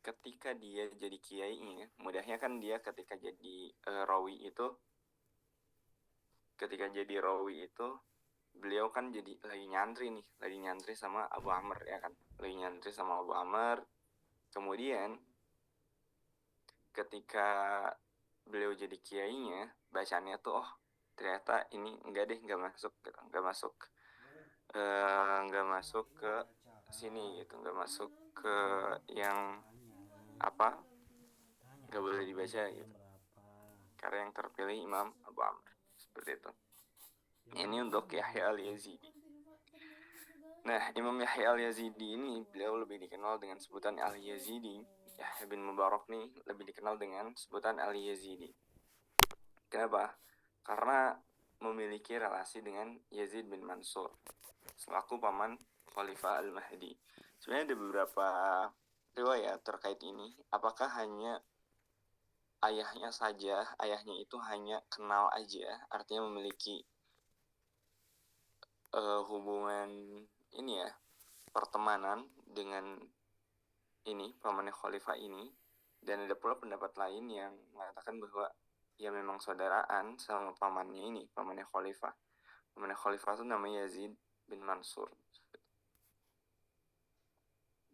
ketika dia jadi kiainya, mudahnya kan dia ketika jadi rawi itu, beliau kan jadi lagi nyantri sama Abu Amr ya kan, lagi nyantri sama Abu Amr. Kemudian ketika beliau jadi kiainya, bacanya tuh oh ternyata ini enggak deh, enggak masuk gitu, enggak masuk ke sini gitu, enggak masuk ke yang apa, enggak boleh dibaca gitu, karena yang terpilih Imam Abu Amr seperti itu. Ini untuk Yahya al-Yazidi. Nah, Imam Yahya al-Yazidi ini beliau lebih dikenal dengan sebutan al-Yazidi. Yahya bin Mubarak nih lebih dikenal dengan sebutan al-Yazidi. Kenapa? Karena memiliki relasi dengan Yazid bin Mansur selaku paman Khalifah Al-Mahdi. Sebenarnya ada beberapa riwayat terkait ini. Apakah hanya ayahnya itu hanya kenal aja, artinya memiliki hubungan ini ya, pertemanan dengan ini pamannya Khalifah ini, dan ada pula pendapat lain yang mengatakan bahwa ya memang saudaraan sama pamannya Khalifah. Pamannya Khalifah itu namanya Yazid bin Mansur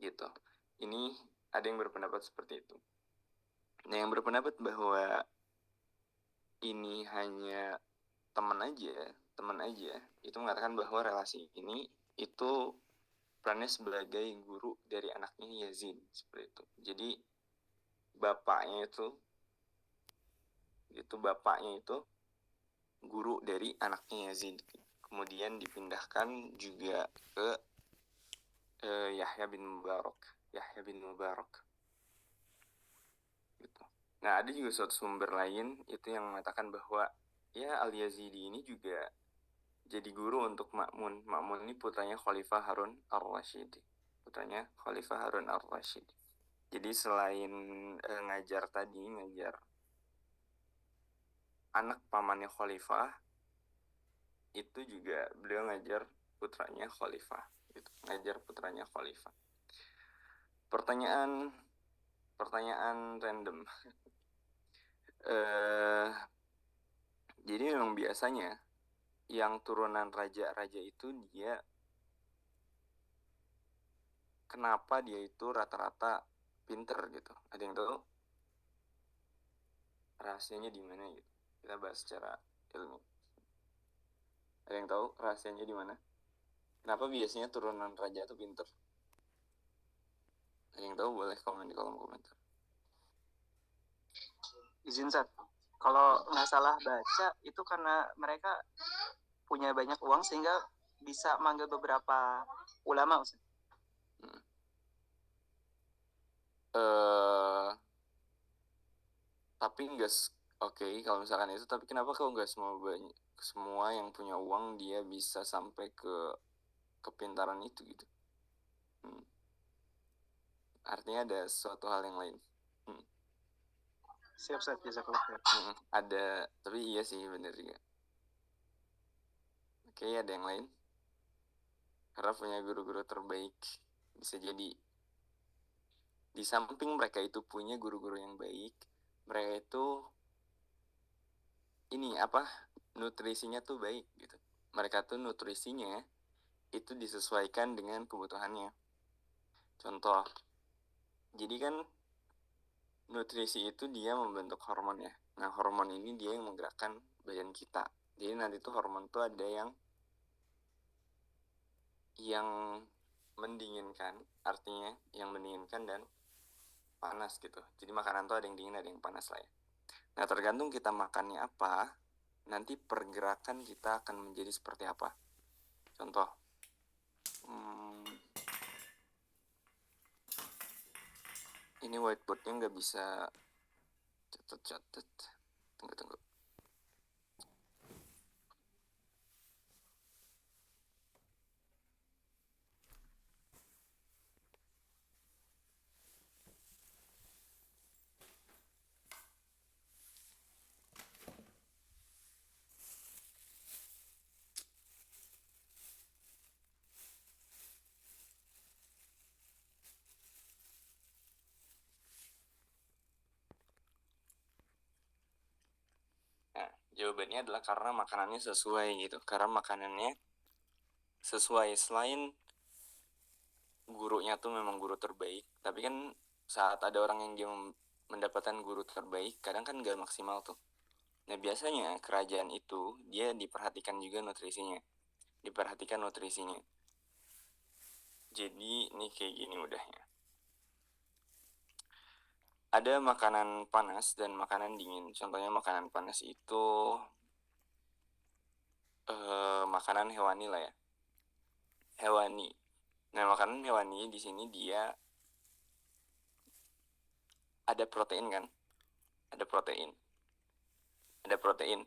gitu. Ini ada yang berpendapat seperti itu. Nah, yang berpendapat bahwa ini hanya teman aja, itu mengatakan bahwa relasi ini itu perannya sebagai guru dari anaknya Yazid seperti itu. Jadi bapaknya itu bapaknya itu guru dari anaknya Yazid. Kemudian dipindahkan juga ke Yahya bin Mubarak gitu. Nah, ada juga suatu sumber lain itu yang mengatakan bahwa ya Al-Yazidi ini juga jadi guru untuk Ma'mun. Ma'mun ini putranya Khalifah Harun ar-Rasyid. Jadi selain ngajar anak pamannya Khalifah, itu juga beliau ngajar putranya Khalifah gitu. Pertanyaan random. eh jadi memang biasanya yang turunan raja-raja itu kenapa dia itu rata-rata pinter gitu? Ada yang tahu rahasianya di mana gitu? Kita bahas secara ilmu. Ada yang tahu rahasianya di mana? Kenapa biasanya turunan raja itu pinter? Ada yang tahu boleh komen di kolom komentar. Izin Zat, kalau nggak salah baca itu karena mereka punya banyak uang sehingga bisa manggil beberapa ulama, Ustaz. Tapi enggak oke, kalau misalkan itu, tapi kenapa kau enggak semua yang punya uang dia bisa sampai ke kepintaran itu gitu? Artinya ada suatu hal yang lain. Siap, Ustaz, jazakallah khair. Ada, tapi iya sih bener juga. Oke, ada yang lain? Karena punya guru-guru terbaik. Bisa jadi di samping mereka itu punya guru-guru yang baik, mereka itu nutrisinya tuh baik gitu. Mereka tuh nutrisinya itu disesuaikan dengan kebutuhannya. Contoh, jadi kan nutrisi itu dia membentuk hormon ya. Nah, hormon ini dia yang menggerakkan badan kita. Jadi nanti tuh hormon tuh ada yang mendinginkan, artinya yang mendinginkan dan panas gitu. Jadi makanan tuh ada yang dingin, ada yang panas lah ya. Nah, tergantung kita makannya apa, nanti pergerakan kita akan menjadi seperti apa. Contoh, ini whiteboardnya nggak bisa catat. Tunggu. Jawabannya adalah karena makanannya sesuai gitu. Karena makanannya sesuai. Selain gurunya tuh memang guru terbaik, tapi kan saat ada orang yang dia mendapatkan guru terbaik, kadang kan gak maksimal tuh. Nah biasanya kerajaan itu dia diperhatikan juga nutrisinya. Diperhatikan nutrisinya. Jadi nih kayak gini mudahnya. Ada makanan panas dan makanan dingin. Contohnya makanan panas itu makanan hewani lah ya. Hewani. Nah, makanan hewani di sini dia ada protein kan? Ada protein. Ada protein.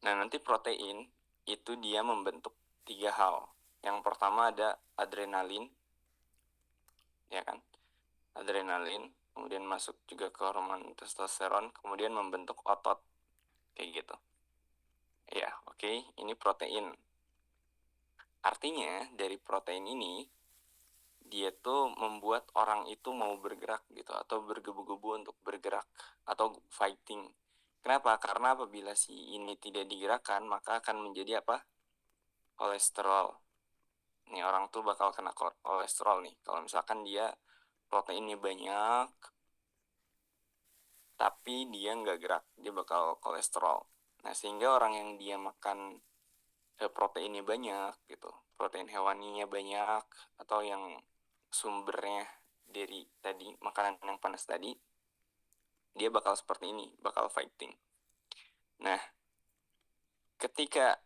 Nah, nanti protein itu dia membentuk 3 hal. Yang pertama ada adrenalin, ya kan? Adrenalin, kemudian masuk juga ke hormon testosteron, kemudian membentuk otot. Kayak gitu. Ya, oke, ini protein. Artinya dari protein ini dia tuh membuat orang itu mau bergerak gitu atau bergebu-gebu untuk bergerak atau fighting. Kenapa? Karena apabila si ini tidak digerakkan maka akan menjadi apa? Kolesterol. Nih orang tuh bakal kena kolesterol nih. Kalau misalkan dia proteinnya banyak tapi dia nggak gerak, dia bakal kolesterol. Nah sehingga orang yang dia makan proteinnya banyak gitu, protein hewaninya banyak atau yang sumbernya dari tadi makanan yang panas tadi, dia bakal seperti ini, bakal fighting. Nah, ketika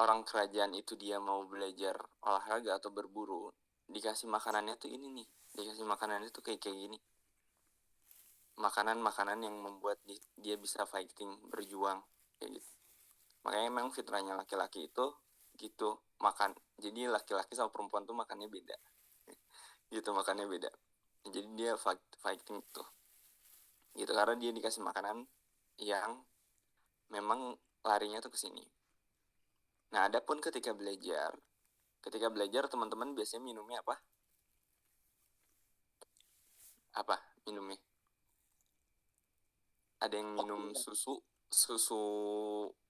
orang kerajaan itu dia mau belajar olahraga atau berburu, dikasih makanannya tuh ini nih, dikasih makanannya tuh kayak gini. Makanan-makanan yang membuat dia bisa fighting, berjuang kayak gitu. Makanya memang fitrahnya laki-laki itu gitu makan. Jadi laki-laki sama perempuan tuh makannya beda. Gitu makannya beda. Jadi dia fighting tuh. Gitu karena dia dikasih makanan yang memang larinya tuh ke sini. Nah, adapun ketika belajar teman-teman biasanya minumnya apa? Apa minumnya? Ada yang minum susu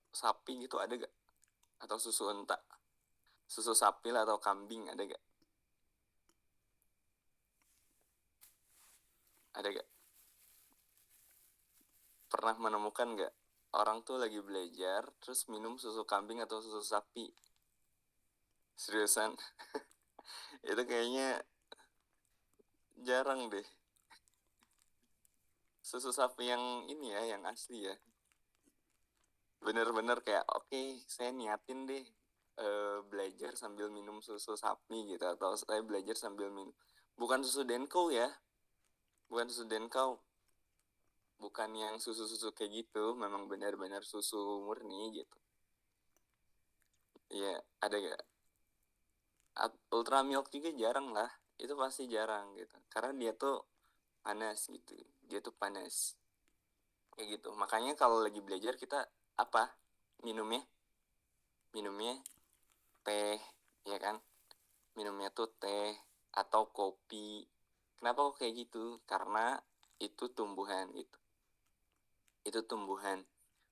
sapi gitu ada gak? Atau susu unta? Susu sapi lah atau kambing ada gak? Ada gak? Pernah menemukan gak? Orang tuh lagi belajar terus minum susu kambing atau susu sapi? Seriusan? Itu kayaknya jarang deh. Susu sapi yang ini ya, yang asli ya. Bener-bener kayak oke, saya niatin deh belajar sambil minum susu sapi gitu atau saya belajar sambil minum. Bukan susu Denko ya. Bukan susu Denko. Bukan yang susu-susu kayak gitu, memang benar-benar susu murni gitu. Iya, ada gak? Ultra milk juga jarang lah. Itu pasti jarang gitu. Karena dia tuh panas gitu. Dia tuh panas. Kayak gitu. Makanya kalau lagi belajar kita apa? Minumnya? Minumnya teh, ya kan? Minumnya tuh teh atau kopi. Kenapa kok kayak gitu? Karena itu tumbuhan gitu. Itu tumbuhan.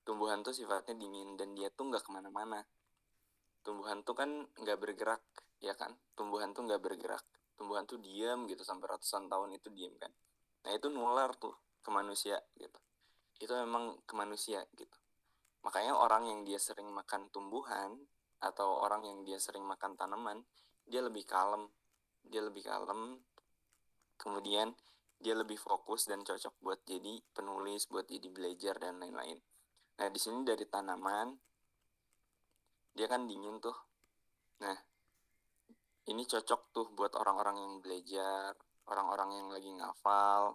Tumbuhan tuh sifatnya dingin dan dia tuh nggak kemana-mana. Tumbuhan tuh kan nggak bergerak, ya kan? Tumbuhan tuh nggak bergerak. Tumbuhan tuh diam gitu sampai ratusan tahun itu diam kan. Nah itu nular tuh ke manusia gitu. Itu memang ke manusia gitu. Makanya orang yang dia sering makan tumbuhan atau orang yang dia sering makan tanaman, dia lebih kalem. Dia lebih kalem, kemudian dia lebih fokus dan cocok buat jadi penulis, buat jadi belajar dan lain-lain. Nah, di sini dari tanaman dia kan dingin tuh. Nah, ini cocok tuh buat orang-orang yang belajar, orang-orang yang lagi ngafal,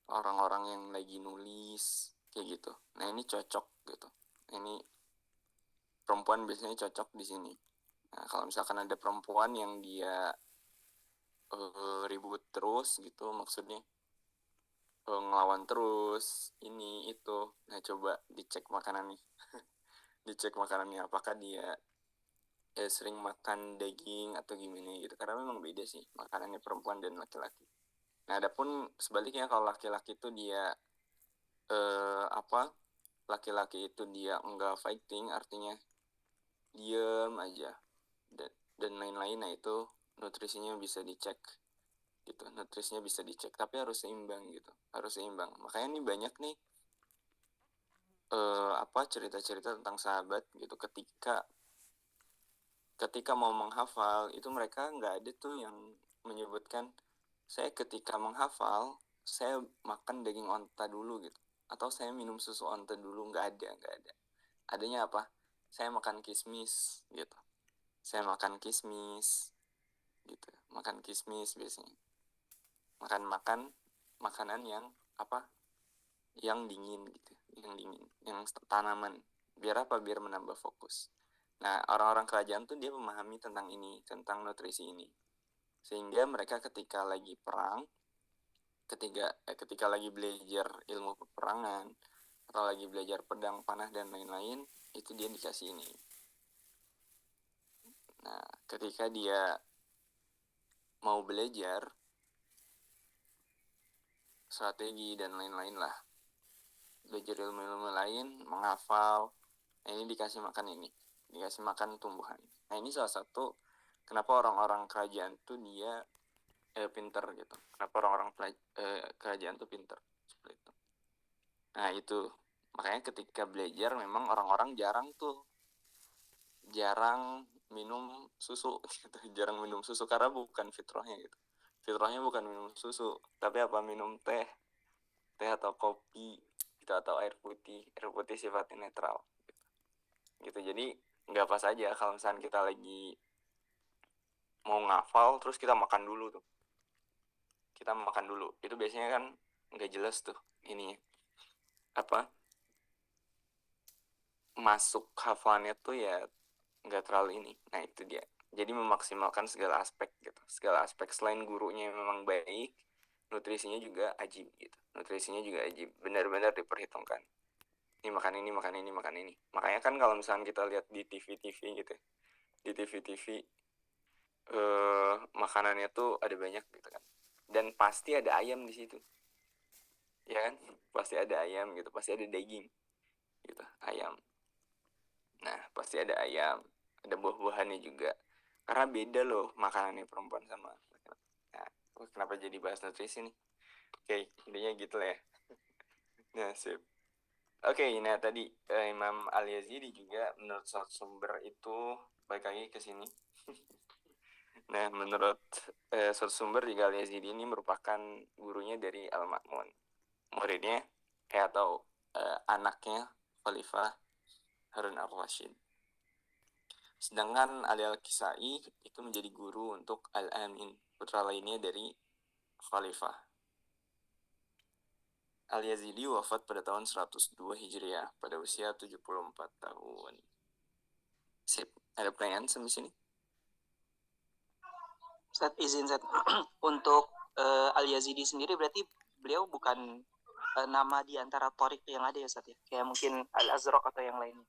orang-orang yang lagi nulis kayak gitu. Nah, ini cocok gitu. Ini perempuan biasanya cocok di sini. Nah, kalau misalkan ada perempuan yang dia ribut terus gitu, maksudnya ngelawan terus ini itu, nah coba dicek makanan nih. Dicek makanannya apakah dia sering makan daging atau gimana gitu, karena memang beda sih makanannya perempuan dan laki-laki. Nah adapun sebaliknya kalau laki-laki itu dia apa laki-laki itu dia enggak fighting, artinya diem aja dan lain-lain, nah itu nutrisinya bisa dicek gitu, nutrisinya bisa dicek, tapi harus seimbang gitu, harus seimbang. Makanya nih banyak nih cerita-cerita tentang sahabat gitu, ketika mau menghafal itu mereka nggak ada tuh yang menyebutkan saya ketika menghafal saya makan daging onta dulu gitu, atau saya minum susu onta dulu, nggak ada. Adanya apa, saya makan kismis gitu, saya makan kismis gitu, makan kismis biasanya, makan makanan yang apa, yang dingin gitu, yang dingin, yang tanaman, biar apa, biar menambah fokus. Nah, orang-orang kerajaan tuh dia memahami tentang ini, tentang nutrisi ini, sehingga mereka ketika lagi perang, ketika lagi belajar ilmu peperangan atau lagi belajar pedang, panah dan lain-lain, itu dia dikasih ini. Nah, ketika dia mau belajar strategi dan lain-lain lah, belajar ilmu-ilmu lain, menghafal, nah ini dikasih makan ini, dikasih makan tumbuhan. Nah, ini salah satu kenapa orang-orang kerajaan tuh dia pinter gitu, kenapa orang-orang kerajaan tuh pinter seperti itu. Nah, itu makanya ketika belajar memang orang-orang jarang minum susu gitu. Jarang minum susu karena bukan fitrahnya gitu, fitrahnya bukan minum susu, tapi apa, minum teh atau kopi gitu, atau air putih sifatnya netral gitu. Jadi nggak pas aja kalau misalnya kita lagi mau ngafal terus kita makan dulu tuh, itu biasanya kan nggak jelas tuh ini apa, masuk hafalannya tuh ya nggak terlalu ini. Nah, itu dia, jadi memaksimalkan segala aspek gitu, segala aspek. Selain gurunya memang baik, nutrisinya juga ajib gitu, nutrisinya juga ajib, benar-benar diperhitungkan, ini makan ini, makan ini, makan ini. Makanya kan kalau misalnya kita lihat di TV gitu, di TV makanannya tuh ada banyak gitu kan, dan pasti ada ayam di situ, ya kan, pasti ada ayam gitu, pasti ada daging gitu, ayam. Nah, pasti ada ayam, ada buah-buahannya juga, karena beda loh makanannya perempuan sama laki-laki. Nah, kenapa jadi bahas nutrisi nih? Oke, intinya gitu lah ya. Nah, sip. Oke, nah tadi Imam Al-Yazidi juga menurut sumber itu, balik lagi ke sini. Nah, menurut sumber juga Al-Yazidi ini merupakan gurunya dari Al-Ma'mun, muridnya atau anaknya Khalifah Harun al-Rashid. Sedangkan Ali al-Kisai itu menjadi guru untuk Al-Amin, putra lainnya dari Khalifah. Al-Yazidi wafat pada tahun 102 Hijriah pada usia 74 tahun. Sip, ada pertanyaan sampai sini? Ustaz, izin Ustaz. Untuk Al-Yazidi sendiri berarti beliau bukan nama di antara Torik yang ada ya Ustaz ya? Kayak mungkin Al-Azraq atau yang lainnya.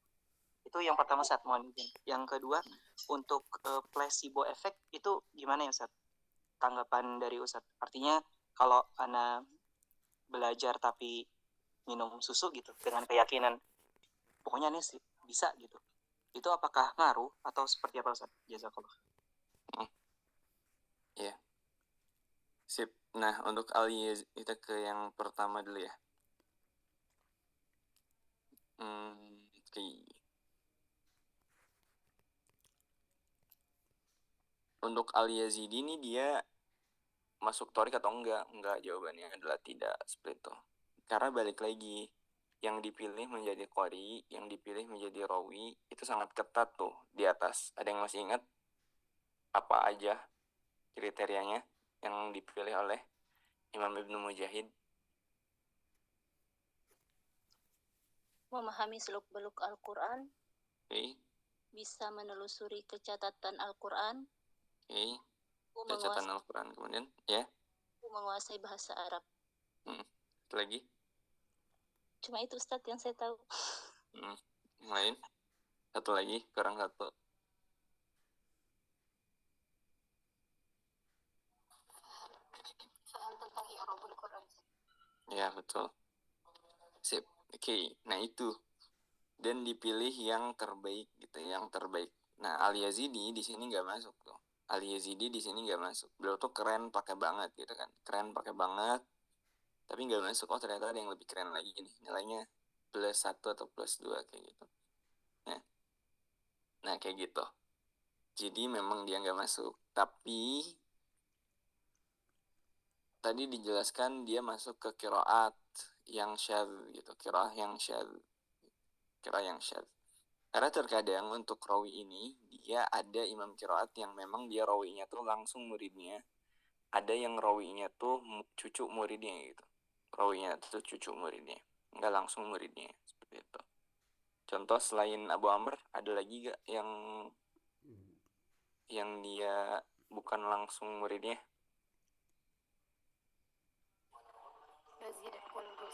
Itu yang pertama Ustaz, mohon izin. Yang kedua, untuk placebo effect itu gimana ya Ustaz? Tanggapan dari Ustaz. Artinya kalau Ana belajar tapi minum susu gitu dengan keyakinan pokoknya nih sih bisa gitu. Itu apakah ngaruh atau seperti apa Ustaz? Jazakallah. Iya. Sip. Nah, untuk kita ke yang pertama dulu ya. Oke. Untuk Al-Yazidi ini dia masuk Torik atau enggak? Enggak, jawabannya adalah tidak, seperti itu. Karena balik lagi, yang dipilih menjadi qori, yang dipilih menjadi rawi, itu sangat ketat tuh di atas. Ada yang masih ingat apa aja kriterianya yang dipilih oleh Imam Ibnu Mujahid? Memahami seluk-beluk Al-Quran, Okay. Bisa menelusuri kecatatan Al-Quran, Okay. Kecatatan Al-Quran, kemudian ya. Menguasai bahasa Arab. Satu lagi. Cuma itu Ustadz yang saya tahu. Yang lain? Satu lagi, kurang satu. Soal tentang i'rabul Quran. Ya, betul. Sip. Oke, nah itu. Dan dipilih yang terbaik gitu, yang terbaik. Nah, Al-Yazidi di sini nggak masuk tuh. Al-Yazidi di sini nggak masuk. Beliau tuh keren pakai banget gitu kan. Keren pakai banget, tapi nggak masuk. Oh, ternyata ada yang lebih keren lagi nih. Nilainya +1 atau +2 kayak gitu. Nah, kayak gitu. Jadi memang dia nggak masuk. Tapi tadi dijelaskan dia masuk ke qiraat yang syadz gitu. Qiraat yang syadz. Qiraat yang syadz. Karena terkadang untuk rawi ini dia ada imam qiraat yang memang dia rawinya tuh langsung muridnya. Ada yang rawinya tuh cucu muridnya gitu. Rawinya tuh cucu muridnya. Nggak langsung muridnya. Seperti itu. Contoh selain Abu Amr, ada lagi gak yang dia bukan langsung muridnya? Bazi dan Kunbul.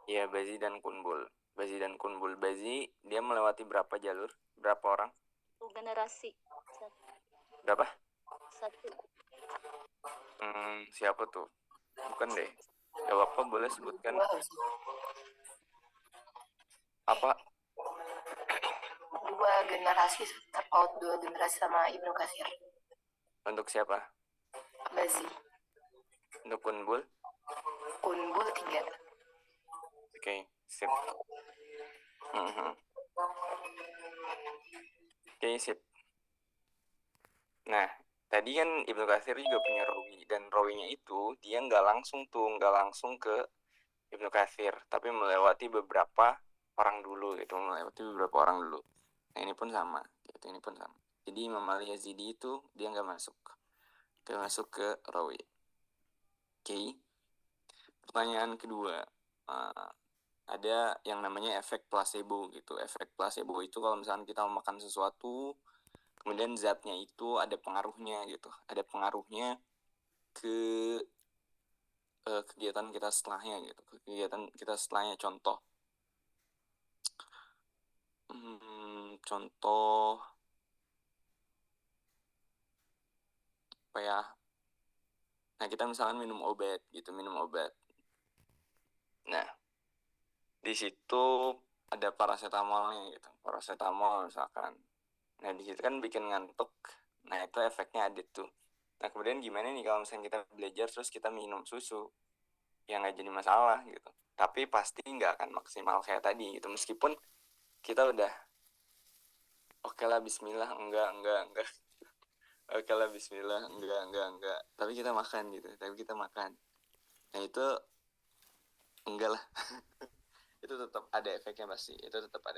Ya, Bazi dan Kunbul. Bazi dan Kunbul. Bazi, dia melewati berapa jalur? Berapa orang? Generasi. Berapa? 1. Siapa tuh? Bukan deh. Gak apa-apa, boleh sebutkan. Apa? 2 generasi, terpaut 2 generasi sama Ibnu Katsir. Untuk siapa? Bazi. Untuk Kunbul? Kunbul 3. Oke, sip. Oke, sip. Nah, tadi kan Ibnu Katsir juga punya rawi, dan rawinya itu dia nggak langsung ke Ibnu Katsir, tapi melewati beberapa orang dulu gitu, Nah, ini pun sama, gitu, ini pun sama. Jadi Imam Al-Yazidi itu dia nggak masuk ke rawi. Oke. Pertanyaan kedua, ada yang namanya efek placebo gitu. Efek placebo itu kalau misalnya kita makan sesuatu, kemudian zatnya itu ada pengaruhnya gitu, ada pengaruhnya ke kegiatan kita setelahnya gitu, contoh contoh apa ya, nah kita misalkan minum obat. Nah, di situ ada paracetamolnya gitu, paracetamol misalkan. Nah, di situ kan bikin ngantuk. Nah, itu efeknya ada tuh. Nah, kemudian gimana nih kalau misalnya kita belajar terus kita minum susu? Ya nggak jadi masalah gitu. Tapi pasti nggak akan maksimal kayak tadi gitu. Meskipun kita udah oke lah bismillah, enggak. Oke lah bismillah, enggak. Tapi kita makan gitu. Nah, itu enggak lah. Itu tetap ada efeknya pasti. Itu tetap ada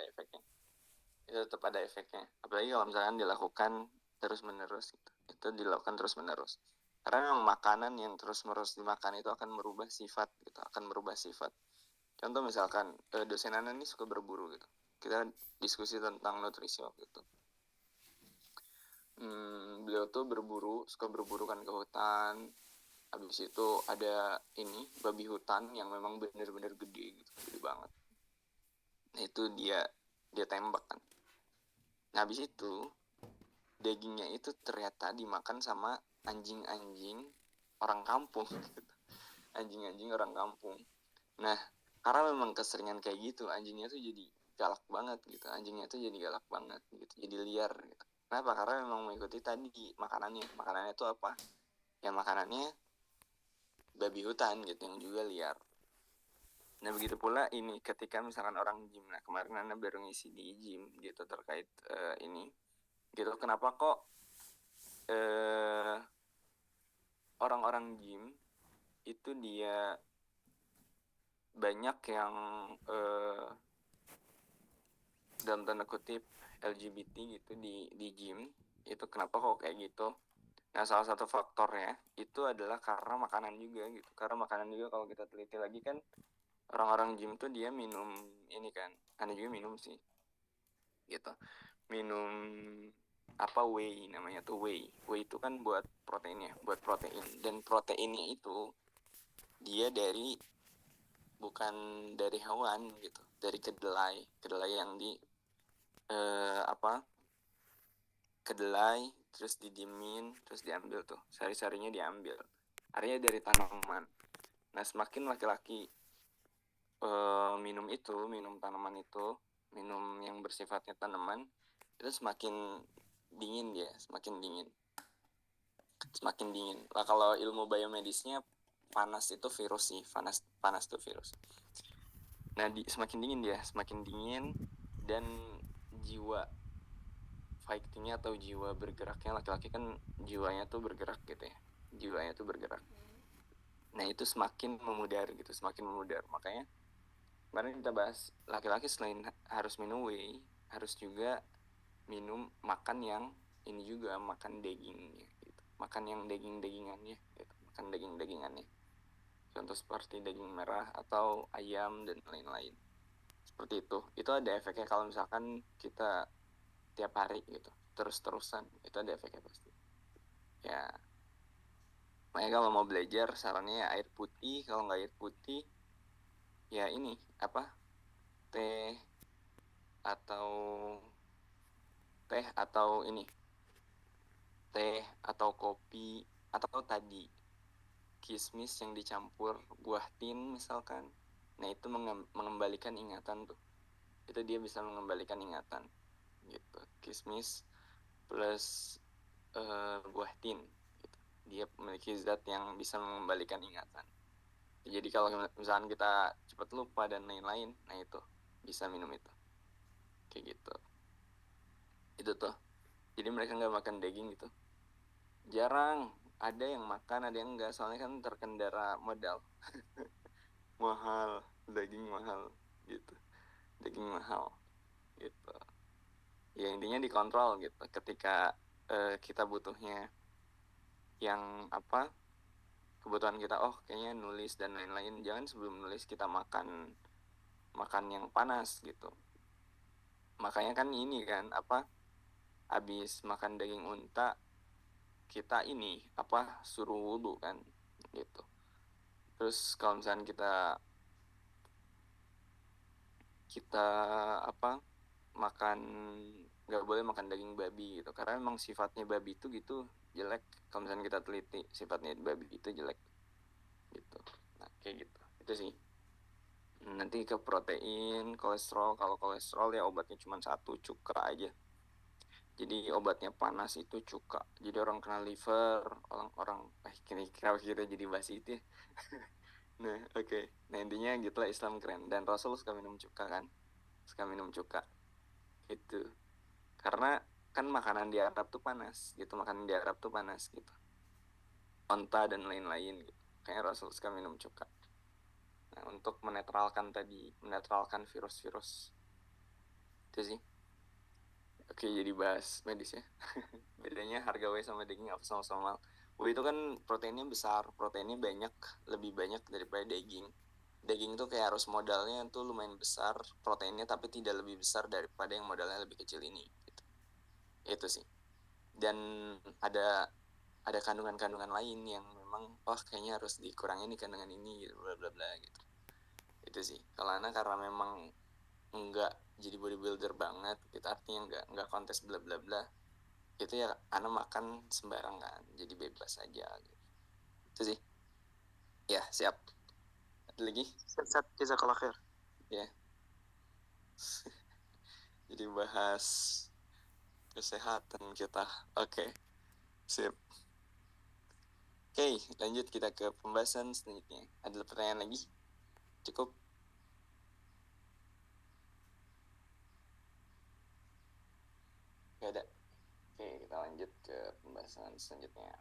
efeknya. Apalagi kalau misalkan dilakukan terus-menerus gitu. Itu dilakukan terus-menerus. Karena memang makanan yang terus-menerus dimakan itu akan merubah sifat gitu, Contoh misalkan dosen Ana ini suka berburu gitu. Kita diskusi tentang nutrisi waktu itu. Beliau tuh suka berburu kan ke hutan. Habis itu ada babi hutan yang memang benar-benar gede gitu, gede banget. Nah, itu dia tembak kan. Nah, habis itu dagingnya itu ternyata dimakan sama anjing-anjing orang kampung gitu. Anjing-anjing orang kampung. Nah, karena memang keseringan kayak gitu, anjingnya tuh jadi galak banget gitu. Jadi liar gitu. Kenapa? Karena memang mengikuti tadi makanannya itu apa? Ya makanannya babi hutan gitu, yang juga liar. Nah, begitu pula ini ketika misalkan orang gym. Nah, kemarin Anda baru ngisi di gym gitu terkait ini gitu. Kenapa kok orang-orang gym itu dia banyak yang dalam tanda kutip LGBT gitu di gym. Itu kenapa kok kayak gitu? Nah, salah satu faktornya itu adalah karena makanan juga gitu. Karena makanan juga kalau kita teliti lagi kan, orang-orang gym tuh dia minum ini kan. Anda juga minum sih. Gitu. Minum whey, namanya tuh whey. Whey itu kan buat protein. Dan proteinnya itu dia bukan dari hewan gitu, dari kedelai yang kedelai, terus didiemin, terus diambil tuh, sari-sarinya diambil, artinya dari tanaman. Nah, semakin laki-laki minum tanaman itu, minum yang bersifatnya tanaman, itu semakin dingin dia, semakin dingin. Nah, kalau ilmu biomedisnya panas itu virus sih, panas itu virus. Nah, semakin dingin dan jiwa fightingnya atau jiwa bergeraknya, laki-laki kan jiwanya tuh bergerak gitu ya, nah itu semakin memudar gitu, makanya kemarin kita bahas laki-laki selain harus minum whey, harus juga makan yang ini juga, makan dagingnya gitu, makan yang daging-dagingannya gitu, contoh seperti daging merah atau ayam dan lain-lain seperti itu ada efeknya kalau misalkan kita tiap hari gitu terus-terusan, itu ada efeknya pasti ya. Makanya kalau mau belajar sarannya air putih, kalau nggak air putih ya ini teh atau kopi, atau tadi kismis yang dicampur buah tin misalkan. Nah itu mengembalikan ingatan tuh, itu dia bisa mengembalikan ingatan gitu. Kismis plus buah tin gitu. Dia memiliki zat yang bisa mengembalikan ingatan. Jadi kalau misalkan kita cepat lupa dan lain-lain, nah itu bisa minum itu kayak gitu. Itu tuh, jadi mereka nggak makan daging gitu, jarang. Ada yang makan, ada yang enggak, soalnya kan terkendala modal. mahal daging mahal gitu ya, intinya dikontrol gitu. Ketika kita butuhnya yang kebutuhan kita, kayaknya nulis dan lain-lain, jangan sebelum nulis kita makan yang panas gitu. Makanya kan ini kan habis makan daging unta kita ini suruh wudhu kan gitu. Terus kalau misalnya kita makan, nggak boleh makan daging babi gitu, karena memang sifatnya babi itu gitu jelek. Kalau misalnya kita teliti, sifatnya babi itu jelek gitu. Nah kayak gitu, itu sih. Nanti ke protein, kolesterol. Kalau kolesterol ya obatnya cuma satu, cuka aja. Jadi obatnya panas itu cuka. Jadi orang kena liver, orang kira-kira jadi basi itu ya. Nah oke. Nah intinya gitulah, Islam keren. Dan Rasul suka minum cuka kan, itu karena kan makanan di Arab tuh panas gitu, onta dan lain-lain gitu. Kayaknya Rasul suka minum cuka. Nah, untuk menetralkan virus-virus itu sih. Oke, jadi bahas medis ya. Bedanya harga whey sama daging apa sama-sama mahal? Whey itu kan proteinnya besar, proteinnya banyak, lebih banyak daripada daging. Daging itu kayak harus modalnya tuh lumayan besar proteinnya, tapi tidak lebih besar daripada yang modalnya lebih kecil ini gitu. Itu sih. Dan ada kandungan-kandungan lain yang memang kayaknya harus dikurangi nih kandungan ini gitu, bla bla bla gitu. Itu sih. Kalau anak karena memang enggak jadi bodybuilder banget gitu, artinya enggak kontes bla bla bla, itu ya anak makan sembarangan, jadi bebas aja gitu. Itu sih. Ya, siap. Ada lagi? Set jazakallah khair. Ya. Jadi bahas kesehatan kita. Oke. Sip. Oke, lanjut kita ke pembahasan selanjutnya. Ada pertanyaan lagi? Cukup? Gak ada. Oke, kita lanjut ke pembahasan selanjutnya.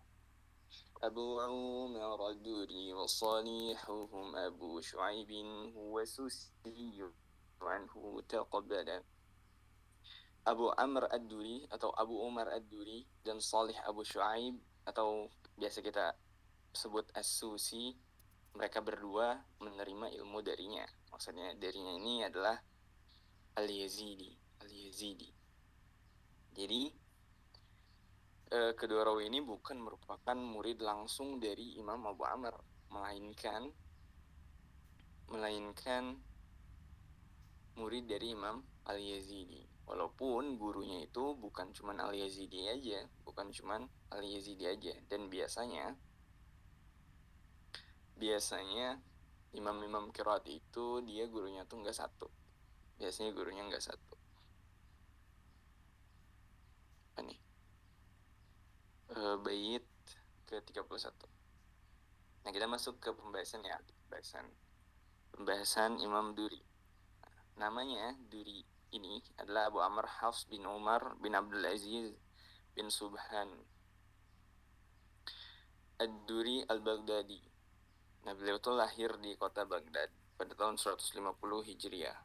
Abu Umar ad-Duri wa salihuhum Abu Shu'aib huwa Susi anhu taqabbala. Abu Amr ad-Duri atau Abu Umar ad-Duri dan Salih Abu Shu'aib atau biasa kita sebut As-Susi, mereka berdua menerima ilmu darinya. Maksudnya darinya ini adalah Al-Yazidi. Jadi kedua rawi ini bukan merupakan murid langsung dari Imam Abu Amr, melainkan murid dari Imam Al-Yazidi. Walaupun gurunya itu bukan cuman Al-Yazidi aja, dan biasanya imam-imam qiraat itu dia gurunya tuh nggak satu. Biasanya gurunya nggak satu. Ini bait ke-31. Nah, kita masuk ke pembahasan ya. Pembahasan Imam Duri. Namanya Duri ini adalah Abu Amr Hafs bin Umar bin Abdul Aziz bin Subhan Ad-Duri Al-Baghdadi. Nah, beliau itu lahir di kota Baghdad pada tahun 150 Hijriah.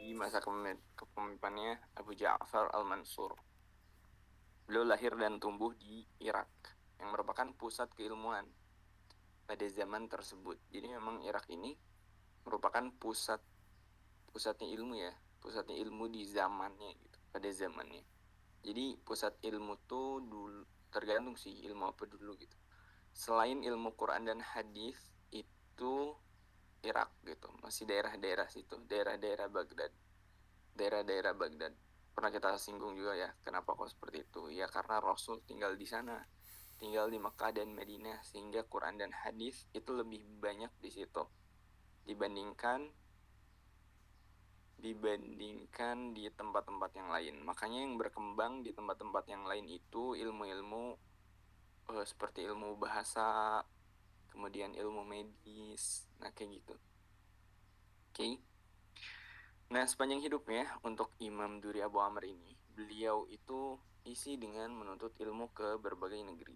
Di masa kepemimpinan Abu Ja'far Al-Mansur. Beliau lahir dan tumbuh di Irak, yang merupakan pusat keilmuan pada zaman tersebut. Jadi memang Irak ini merupakan pusatnya ilmu ya, pusatnya ilmu di zamannya gitu, pada zamannya. Jadi pusat ilmu tuh dulu tergantung sih ilmu apa dulu gitu. Selain ilmu Quran dan hadis itu Irak gitu, masih daerah-daerah situ, daerah-daerah Baghdad. Daerah-daerah Baghdad. Pernah kita singgung juga ya, kenapa kok seperti itu? Ya karena Rasul tinggal di sana, tinggal di Mekah dan Madinah, sehingga Quran dan hadis itu lebih banyak di situ dibandingkan di tempat-tempat yang lain. Makanya yang berkembang di tempat-tempat yang lain itu ilmu-ilmu seperti ilmu bahasa, kemudian ilmu medis, nah kayak gitu. Oke. Nah, sepanjang hidupnya untuk Imam Duri Abu Amr ini, beliau itu isi dengan menuntut ilmu ke berbagai negeri.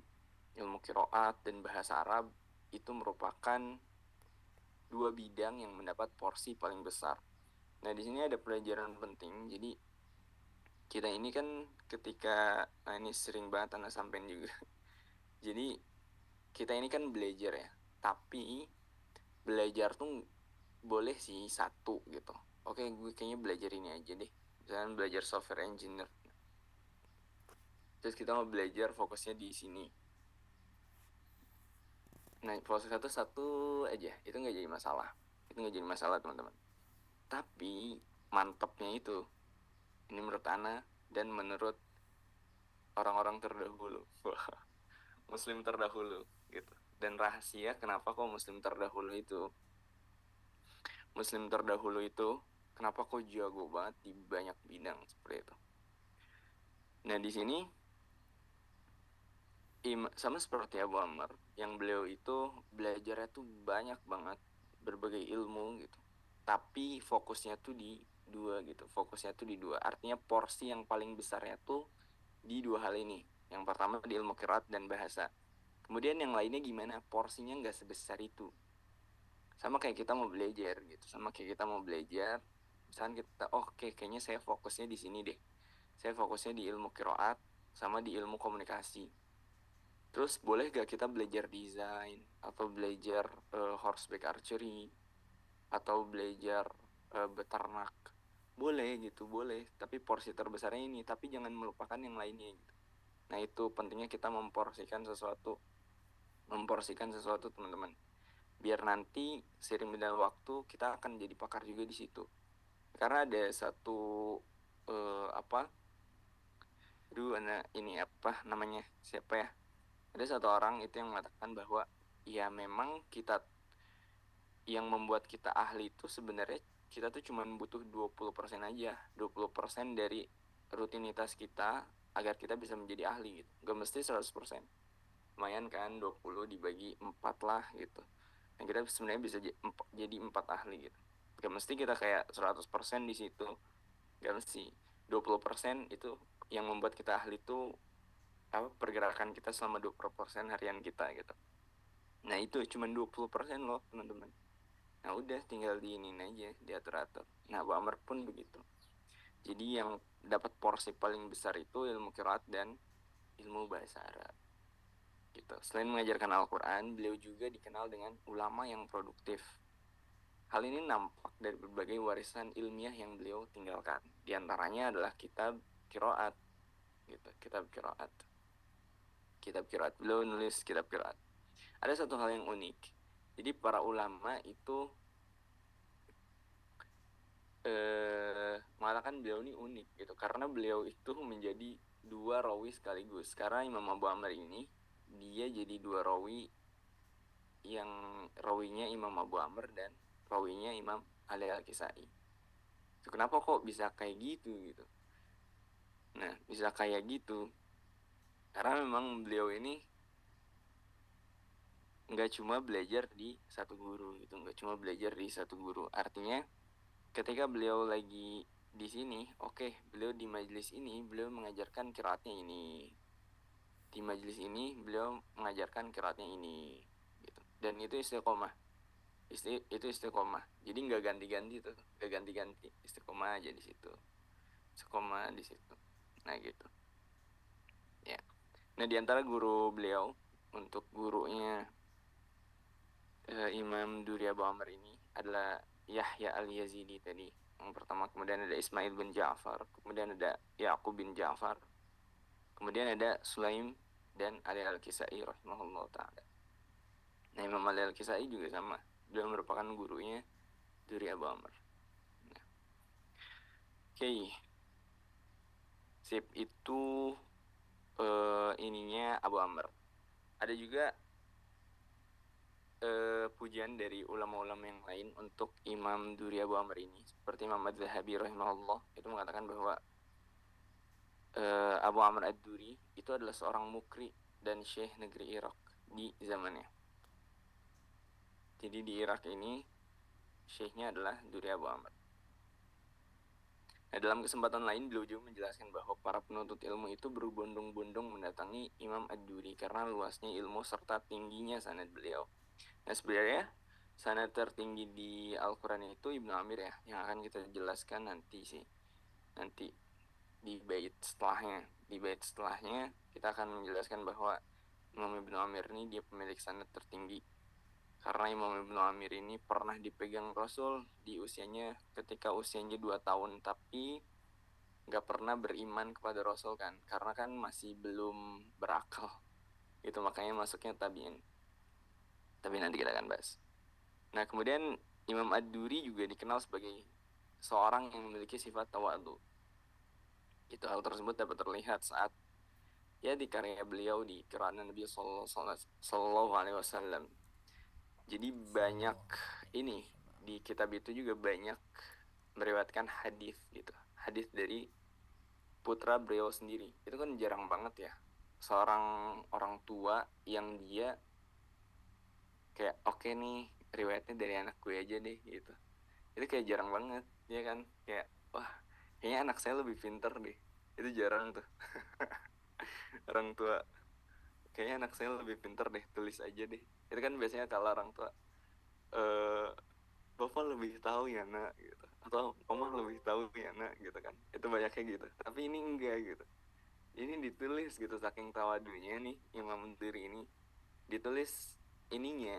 Ilmu qiraat dan bahasa Arab itu merupakan dua bidang yang mendapat porsi paling besar. Nah, di sini ada pelajaran penting. Jadi kita ini kan ketika, nah ini sering banget anak sampein juga. Jadi kita ini kan belajar ya, tapi belajar tuh boleh sih satu gitu. Oke, gue kayaknya belajar ini aja deh. Misalnya belajar software engineer. Terus kita mau belajar fokusnya di sini. Nah, fokus satu aja, itu nggak jadi masalah. Itu nggak jadi masalah, teman-teman. Tapi mantapnya itu, ini menurut Ana dan menurut orang-orang terdahulu, Muslim terdahulu gitu. Dan rahasia kenapa kok Muslim terdahulu itu kenapa kok jago banget di banyak bidang seperti itu. Nah, di sini sama seperti Abu Amr, yang beliau itu belajarnya tuh banyak banget berbagai ilmu gitu. Tapi fokusnya tuh di dua gitu. Artinya porsi yang paling besarnya tuh di dua hal ini. Yang pertama di ilmu qiraat dan bahasa. Kemudian yang lainnya gimana? Porsinya nggak sebesar itu. Sama kayak kita mau belajar gitu. Misalkan kita, oke, kayaknya saya fokusnya di sini deh. Saya fokusnya di ilmu qiraat sama di ilmu komunikasi. Terus boleh gak kita belajar desain atau belajar horseback archery atau belajar beternak? Boleh gitu, boleh. Tapi porsi terbesarnya ini, tapi jangan melupakan yang lainnya gitu. Nah, itu pentingnya kita memporsikan sesuatu teman-teman. Biar nanti seiring berjalan waktu kita akan jadi pakar juga di situ. Karena ada satu siapa ya? Ada satu orang itu yang mengatakan bahwa ya memang kita yang membuat kita ahli itu sebenarnya kita tuh cuma butuh 20% aja. 20% dari rutinitas kita agar kita bisa menjadi ahli gitu. Gak mesti 100%. Lumayan kan 20 dibagi 4 lah gitu. Nah, kita sebenarnya bisa jadi 4 ahli gitu. Gak mesti kita kayak 100% di situ. Gak mesti. 20% itu yang membuat kita ahli itu pergerakan kita selama 20% harian kita gitu. Nah, itu cuma 20% loh, teman-teman. Nah, udah tinggal diinin aja, diatur-atur. Nah, Abu Amr pun begitu. Jadi yang dapat porsi paling besar itu ilmu qiraat dan ilmu bahasa Arab. Gitu. Selain mengajarkan Al-Quran, beliau juga dikenal dengan ulama yang produktif. Hal ini nampak dari berbagai warisan ilmiah yang beliau tinggalkan. Di antaranya adalah kitab qiraat. Gitu, kitab qiraat. Beliau nulis kitab qiraat. Ada satu hal yang unik. Jadi para ulama itu mengatakan beliau ini unik gitu, karena beliau itu menjadi dua rawi sekaligus. Karena Imam Abu Amr ini dia jadi dua rawi yang rawinya Imam Abu Amr dan rawinya Imam Ali Al-Kisai. Kenapa kok bisa kayak gitu gitu? Nah, bisa kayak gitu karena memang beliau ini nggak cuma belajar di satu guru gitu, nggak cuma belajar di satu guru. Artinya ketika beliau lagi di sini, beliau di majelis ini beliau mengajarkan qiraatnya ini, di majelis ini beliau mengajarkan qiraatnya ini gitu. Dan itu istiqomah. Itu istiqomah. Jadi nggak ganti-ganti tuh, nggak ganti-ganti, istiqomah aja di situ, istiqomah di situ. Nah gitu ya. Nah di antara guru beliau, untuk gurunya Imam Duri Abu Amr ini adalah Yahya Al-Yazidi tadi yang pertama, kemudian ada Ismail bin Ja'far, kemudian ada Ya'qub bin Ja'far, kemudian ada Sulaim dan Ali Al-Kisai rahimahullah ta'ala. Nah Imam Ali Al-Kisai juga sama, dia merupakan gurunya Duri Abu Amr. Nah. Sip, itu ininya Abu Amr. Ada juga pujian dari ulama-ulama yang lain untuk Imam Duri Abu Amr ini, seperti Imam Az-Zahabi rahimahullah itu mengatakan bahwa Abu Amr Ad-Duri itu adalah seorang mukri dan syekh negeri Irak di zamannya. Jadi di Irak ini syekhnya adalah Duri Abu Amr. Nah, dalam kesempatan lain beliau juga menjelaskan bahwa para penuntut ilmu itu berbondong-bondong mendatangi Imam Ad-Duri karena luasnya ilmu serta tingginya sanad beliau. Nah sebenarnya sanad tertinggi di Al-Quran itu Ibnu Amir ya, yang akan kita jelaskan nanti di bait setelahnya. Di bait setelahnya kita akan menjelaskan bahwa Imam Ibnu Amir ini dia pemilik sanad tertinggi, karena Imam Ibnu Amir ini pernah dipegang Rasul di usianya ketika usianya 2 tahun, tapi gak pernah beriman kepada Rasul kan, karena kan masih belum berakal. Itu makanya masuknya tabi'in. Tapi nanti kita akan bahas. Nah kemudian Imam Ad-Duri juga dikenal sebagai seorang yang memiliki sifat tawadu. Itu hal tersebut dapat terlihat saat ya di karya beliau di qiraat Nabi Sallallahu Alaihi Wasallam. Jadi banyak ini di kitab itu juga banyak meriwayatkan hadis gitu, hadis dari putra beliau sendiri. Itu kan jarang banget ya, seorang orang tua yang dia kayak nih riwayatnya dari anak gue aja deh gitu. Itu kayak jarang banget ya kan, kayak wah kayaknya anak saya lebih pinter deh. Itu jarang tuh. Orang tua kayaknya anak saya lebih pinter deh, tulis aja deh. Itu kan biasanya kalau orang tua bapak lebih tahu ya nak gitu, atau omah lebih tahu ya nak gitu kan. Itu banyaknya gitu. Tapi ini enggak gitu, ini ditulis gitu, saking tawadunya nih Imam Duri ini. Ditulis ininya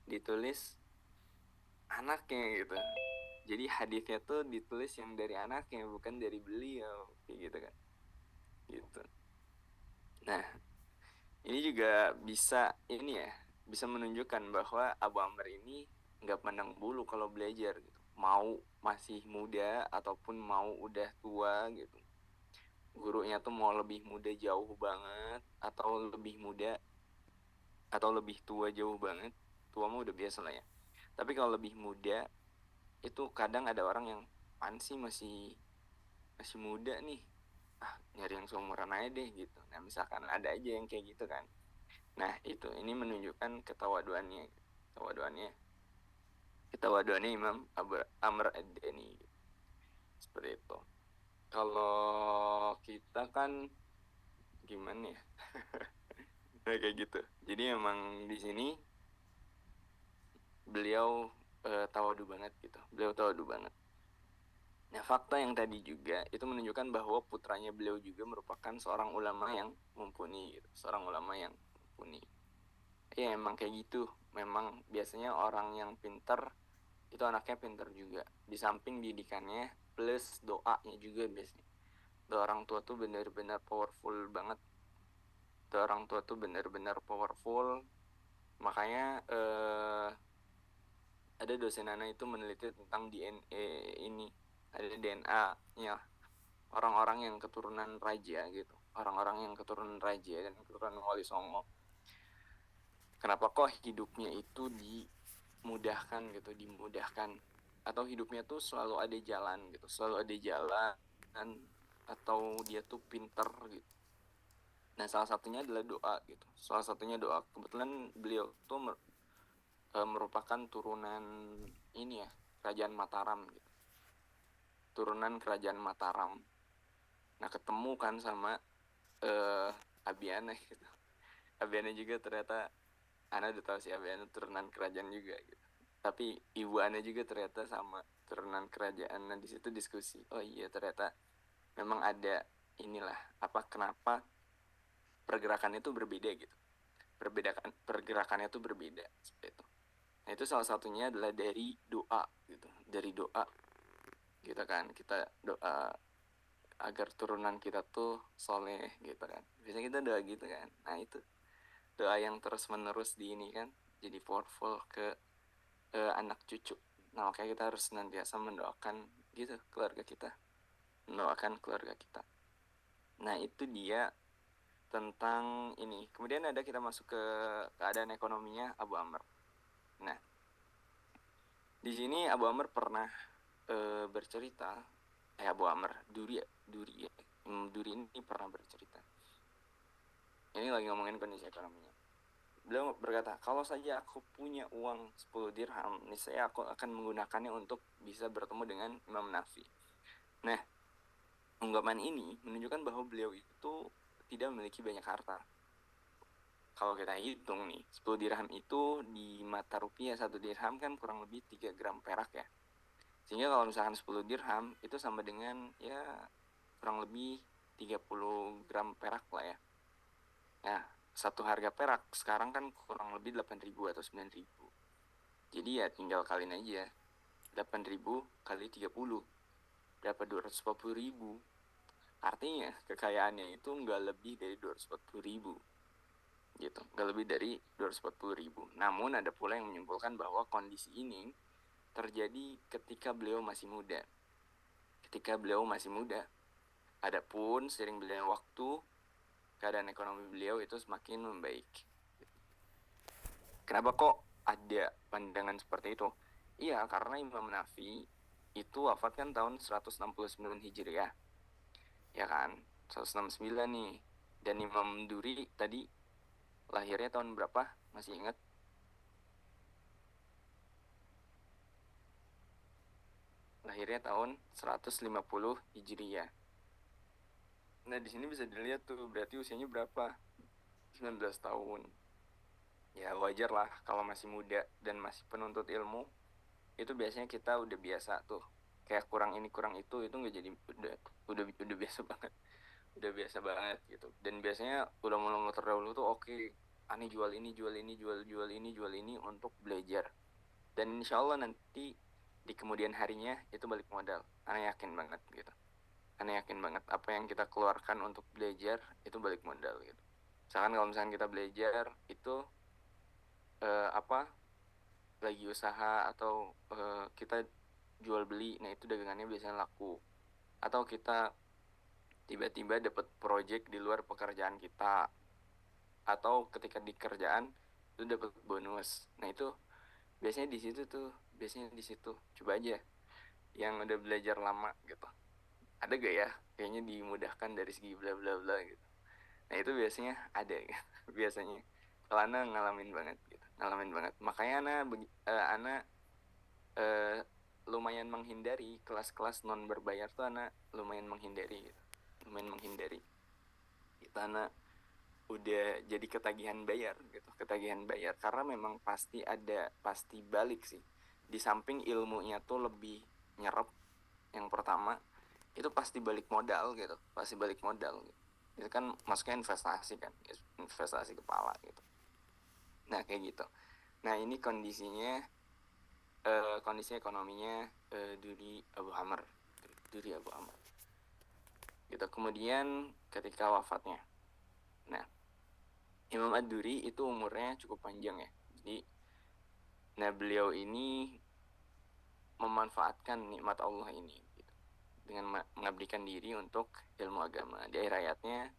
ditulis anaknya gitu. Jadi hadisnya tuh ditulis yang dari anaknya, bukan dari beliau, kayak gitu kan. Gitu. Nah, ini juga bisa menunjukkan bahwa Abu Amr ini nggak pandang bulu kalau belajar gitu. Mau masih muda ataupun mau udah tua gitu. Gurunya tuh mau lebih muda jauh banget atau lebih muda atau lebih tua jauh banget. Tua mah udah biasa lah ya. Tapi kalau lebih muda itu kadang ada orang yang masih muda nih, nyari yang seumuran aja deh gitu. Nah misalkan ada aja yang kayak gitu kan. Nah ini menunjukkan ketawaduannya Imam Abu Amr Ad-Dani gitu. Seperti itu. Kalau kita kan gimana ya? Nah, kayak gitu. Jadi emang di sini beliau tawadu banget gitu. Beliau tawadu banget. Nah, fakta yang tadi juga itu menunjukkan bahwa putranya beliau juga merupakan seorang ulama yang mumpuni gitu. Seorang ulama yang mumpuni. Ya emang kayak gitu. Memang biasanya orang yang pintar itu anaknya pintar juga. Di samping didikannya plus doanya juga biasanya. Orang tua tuh benar-benar powerful banget. Orang tua tuh benar-benar powerful. Makanya ada dosen Ana itu meneliti tentang DNA ini. Ada DNA-nya orang-orang yang keturunan raja gitu. Orang-orang yang keturunan raja dan keturunan Wali Songo. kenapa kok hidupnya itu dimudahkan gitu, atau hidupnya tuh selalu ada jalan gitu, atau dia tuh pinter gitu. Nah, salah satunya adalah doa gitu. Kebetulan beliau tuh merupakan turunan ini ya, kerajaan Mataram gitu. Nah, ketemu kan sama Abi Ana gitu. Abi Ana juga ternyata, Ana udah tahu si Abi Ana turunan kerajaan juga gitu. Tapi ibu Ana juga ternyata sama turunan kerajaan. Nah, di situ diskusi. Oh iya, ternyata memang ada inilah kenapa pergerakannya itu berbeda gitu. Pergerakannya itu berbeda seperti itu. Nah, itu salah satunya adalah dari doa gitu. Dari doa gitu kan. Kita doa agar turunan kita tuh soleh gitu kan. Biasanya kita doa gitu kan. Nah, itu doa yang terus menerus di ini kan, jadi powerful ke anak cucu. Nah, makanya kita harus senantiasa mendoakan gitu keluarga kita. Nah, itu dia tentang ini. Kemudian ada kita masuk ke keadaan ekonominya Abu Amr. Nah, di sini Abu Amr pernah bercerita, Abu Amr, Duri ini pernah bercerita. Ini lagi ngomongin kondisi ekonominya. Beliau berkata, kalau saja aku punya uang 10 dirham, niscaya aku akan menggunakannya untuk bisa bertemu dengan Imam Nafi. Nah, ungkapan ini menunjukkan bahwa beliau itu tidak memiliki banyak harta. Kalau kita hitung nih, 10 dirham itu di mata rupiah, 1 dirham kan kurang lebih 3 gram perak ya. Sehingga kalau misalkan 10 dirham itu sama dengan ya kurang lebih 30 gram perak lah ya. Nah, satu harga perak sekarang kan kurang lebih 8.000 atau 9.000. Jadi ya tinggal kaliin aja. 8.000 kali 30 berapa? 240.000. Artinya kekayaannya itu nggak lebih dari 240.000 gitu, nggak lebih dari 240.000. Namun ada pula yang menyimpulkan bahwa kondisi ini terjadi ketika beliau masih muda. Adapun seiring berjalannya waktu, keadaan ekonomi beliau itu semakin membaik. Kenapa kok ada pandangan seperti itu? Iya, karena Imam Nafi itu wafat kan tahun 169 Hijriah. Ya kan? 169 nih. Dan Imam Duri tadi lahirnya tahun berapa? Masih ingat? Lahirnya tahun 150 Hijriah. Nah, di sini bisa dilihat tuh berarti usianya berapa? 19 tahun. Ya wajar lah kalau masih muda dan masih penuntut ilmu. Itu biasanya kita udah biasa tuh. Kayak kurang ini kurang itu nggak jadi udah biasa banget. Udah biasa banget gitu. Dan biasanya udah mulai terdahulu tuh oke, aneh jual ini untuk belajar. Dan insya Allah nanti di kemudian harinya itu balik modal. Aneh yakin banget gitu. Apa yang kita keluarkan untuk belajar itu balik modal gitu. Misalkan kalau misalkan kita belajar itu lagi usaha atau kita jual beli, nah itu dagangannya biasanya laku. Atau kita tiba-tiba dapat project di luar pekerjaan kita, atau ketika di kerjaan itu dapat bonus. Nah itu biasanya di situ. Coba aja yang udah belajar lama gitu, ada gak ya kayaknya dimudahkan dari segi bla bla bla gitu. Nah itu biasanya ada gitu. Biasanya kalau Ana ngalamin banget. Makanya Ana lumayan menghindari kelas-kelas non berbayar tuh. Ana lumayan menghindari itu. Ana udah jadi ketagihan bayar karena memang pasti balik sih. Di samping ilmunya tuh lebih nyerap, yang pertama itu pasti balik modal gitu. Itu kan masuknya investasi kepala gitu. Nah kayak gitu. Nah ini kondisi ekonominya Duri Abu Amr gitu. Kemudian ketika wafatnya, nah Imam Ad-Duri itu umurnya cukup panjang ya. Jadi beliau ini memanfaatkan nikmat Allah ini gitu, dengan mengabdikan diri untuk ilmu agama. Di akhir hayatnya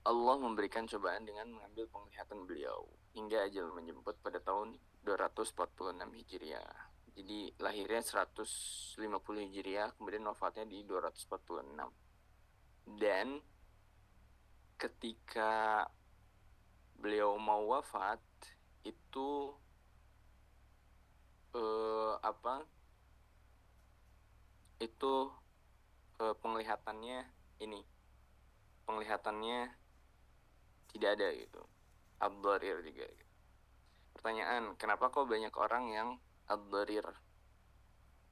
Allah memberikan cobaan dengan mengambil penglihatan beliau hingga ajal menjemput pada tahun 246 Hijriah. Jadi lahirnya 150 Hijriah, kemudian wafatnya di 246. Dan ketika beliau mau wafat itu penglihatannya tidak ada gitu, ad-dharir juga gitu. Pertanyaan, kenapa kok banyak orang yang ad-dharir?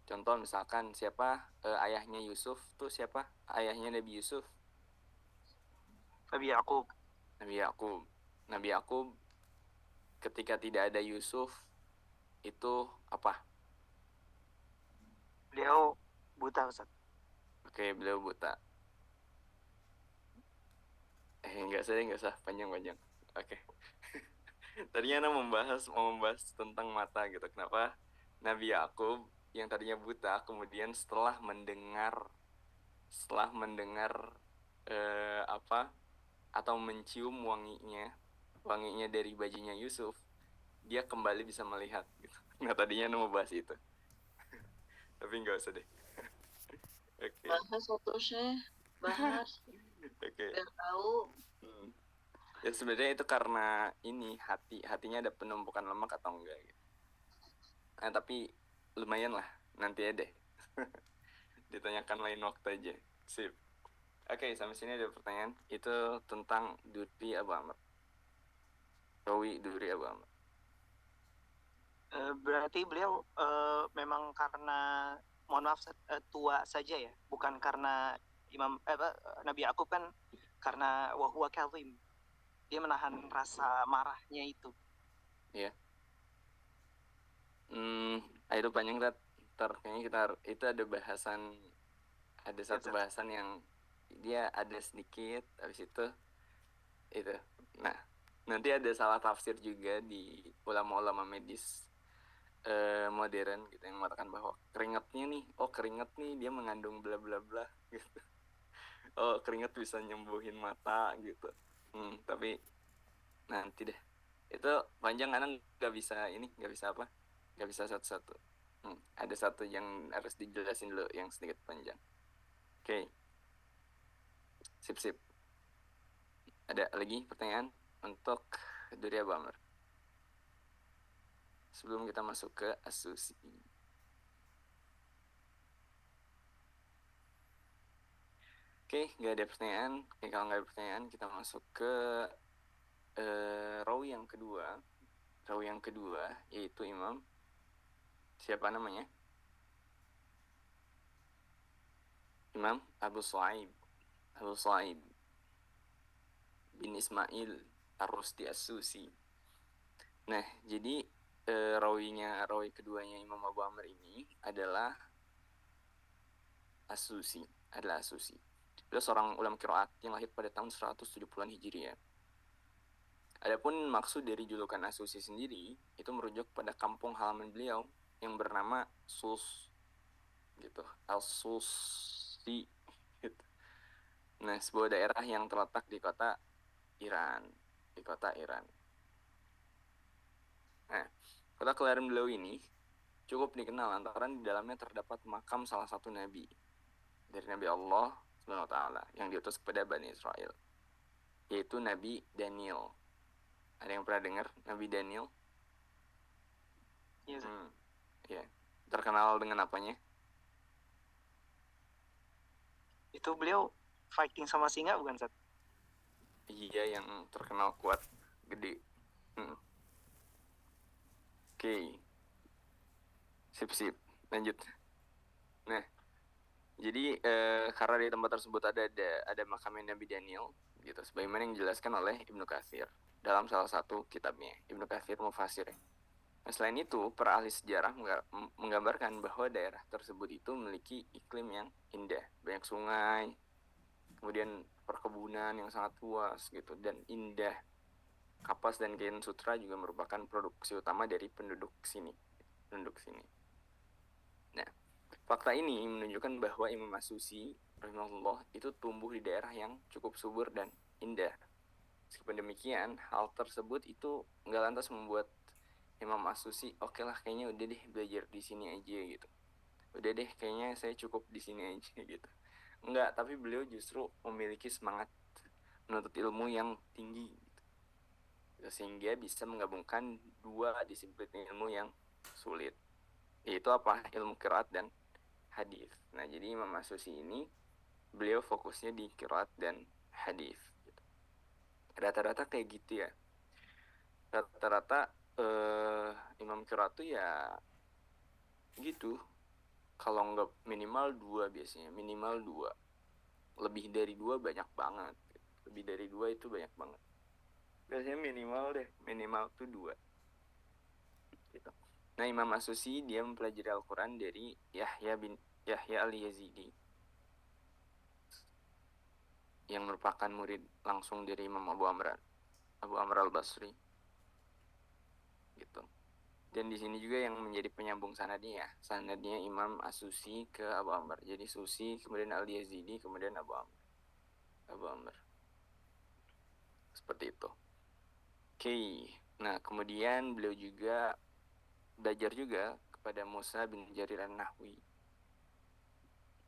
Contoh misalkan siapa ayahnya Yusuf tuh, siapa ayahnya Nabi Yusuf? Nabi Yakub. Nabi Yakub ketika tidak ada Yusuf itu apa? Beliau buta, Ustaz. Oke, beliau buta. Enggak usah panjang-panjang. Oke. Tadinya mau membahas tentang mata gitu. Kenapa Nabi Yakub yang tadinya buta kemudian setelah mendengar atau mencium wanginya dari bajunya Yusuf, dia kembali bisa melihat gitu. Nah, tadinya mau bahas itu. Tapi enggak usah deh. Oke. Bahas satu Syekh, bahas. Oke. Biar tahu. Ya sebenarnya itu karena ini hatinya ada penumpukan lemak atau enggak gitu. Nah, tapi lumayan lah, nanti aja deh. Ditanyakan lain waktu aja. Sip. Oke, sampai sini ada pertanyaan. Itu tentang Duri Abu Amr. Rawi Duri Abu Amr. Berarti beliau memang karena, mohon maaf, tua saja ya, bukan karena Nabi Yakub kan karena wahuwa kadhim, dia menahan rasa marahnya itu. Iya. Itu panjang kayaknya itu ada satu bahasan yang dia ada sedikit, habis itu. Nah, nanti ada salah tafsir juga di ulama-ulama medis modern gitu yang mengatakan bahwa keringat nih dia mengandung bla bla bla gitu. Oh, keringat bisa nyembuhin mata gitu. Tapi nanti deh. Itu panjang, karena nggak bisa satu-satu. Ada satu yang harus dijelasin dulu yang sedikit panjang. Oke. Sip. Ada lagi pertanyaan untuk Duri Abu Amr sebelum kita masuk ke As-Susi? Oke, nggak ada pertanyaan. Oke, kalau nggak ada pertanyaan, kita masuk ke rawi yang kedua. Rawi yang kedua yaitu Imam siapa namanya? Imam Abu Shu'aib bin Ismail Ar-Rusdi As-Susi. Nah, jadi rawi keduanya Imam Abu Amr ini adalah As-Susi. Beliau seorang ulama qiraat yang lahir pada tahun 170-an Hijriah. Adapun maksud dari julukan As-Susi sendiri itu merujuk pada kampung halaman beliau yang bernama Sus gitu, Al-Susi gitu. Nah, sebuah daerah yang terletak di kota Iran. Nah, kota kelahiran beliau ini cukup dikenal lantaran di dalamnya terdapat makam salah satu nabi dari Nabi Allah Subhanahu wa taala yang diutus kepada Bani Israel, yaitu Nabi Daniel. Ada yang pernah dengar Nabi Daniel? Iya. Ya. Terkenal dengan apanya? Itu beliau fighting sama singa bukan, Sat? Iya, yang terkenal kuat, gede. Oke. Sip. Lanjut. Nah, jadi karena di tempat tersebut ada makamnya Nabi Daniel gitu, sebagaimana yang dijelaskan oleh Ibnu Katsir dalam salah satu kitabnya, Ibnu Katsir Mufasir. Nah, selain itu, para ahli sejarah menggambarkan bahwa daerah tersebut itu memiliki iklim yang indah, banyak sungai, kemudian perkebunan yang sangat luas gitu dan indah. Kapas dan kain sutra juga merupakan produksi utama dari penduduk sini. Nah, fakta ini menunjukkan bahwa Imam As-Susi rahimahullah itu tumbuh di daerah yang cukup subur dan indah Meskipun demikian, hal tersebut itu nggak lantas membuat Imam As-Susi, oke lah kayaknya udah deh belajar di sini aja gitu. Udah deh kayaknya saya cukup di sini aja gitu. Enggak, tapi beliau justru memiliki semangat menuntut ilmu yang tinggi gitu. Sehingga bisa menggabungkan dua disiplin ilmu yang sulit. Yaitu apa? Ilmu qiraat dan hadis. Nah, jadi Imam As-Susi ini beliau fokusnya di qiraat dan hadis. Rata-rata kayak gitu ya. Rata-rata imam qiraat tuh ya gitu. Kalau nggak minimal 2 biasanya, minimal 2. Lebih dari 2 banyak banget. Lebih dari 2 itu banyak banget. Biasanya minimal deh, minimal tuh 2. Gitu. Nah, Imam As-Susi dia mempelajari Al-Quran dari Yahya Al-Yazidi yang merupakan murid langsung dari Imam Abu Amr Al-Basri. Gitu. Dan di sini juga yang menjadi penyambung sanadnya, sanadnya Imam As-Susi ke Abu Amr. Jadi Susi, kemudian Al-Yazidi, kemudian Abu Amr. Seperti itu. Oke. Nah, kemudian beliau juga belajar juga kepada Musa bin Jarir An-Nahwi.